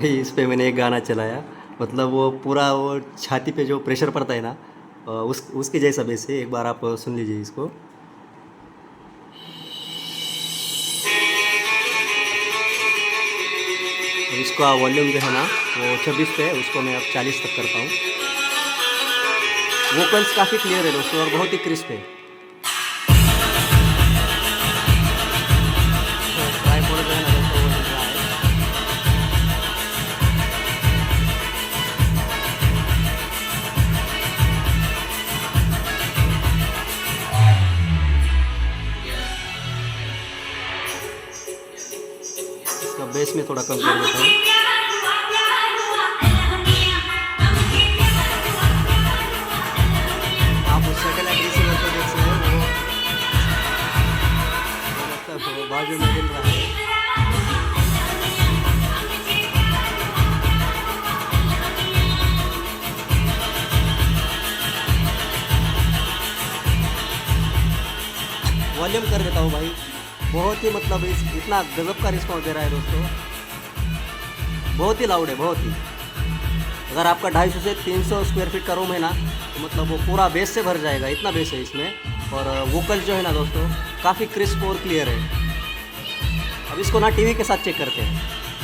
इस पे मैंने एक गाना चलाया, मतलब वो पूरा वो छाती पे जो प्रेशर पड़ता है ना, उसके जैसा बेस है। एक बार आप सुन लीजिए इसको। इसका वॉल्यूम जो है ना वो 26 पे है, उसको मैं अब 40 तक करता हूँ। वोकल्स काफ़ी क्लियर है दोस्तों और बहुत ही क्रिस्प है। तो ट्राइपॉड जो है ना दोस्तों वो हिल रहा है। इसका बेस में थोड़ा कम कर देता हूँ। आप उस सैटेलाइट रिसीवर को देख सकते हो, वो मतलब वो बाजू में हिल रहा है। वॉल्यूम कर देता हूँ भाई। बहुत ही मतलब इतना गजब का रिस्पॉन्स दे रहा है दोस्तों, बहुत ही लाउड है, बहुत ही। अगर आपका 250 से 300 स्क्वायर फीट का रूम है ना, तो मतलब वो पूरा बेस से भर जाएगा, इतना बेस है इसमें। और वोकल जो है ना दोस्तों काफ़ी क्रिस्प और क्लियर है। अब इसको ना टीवी के साथ चेक करते हैं।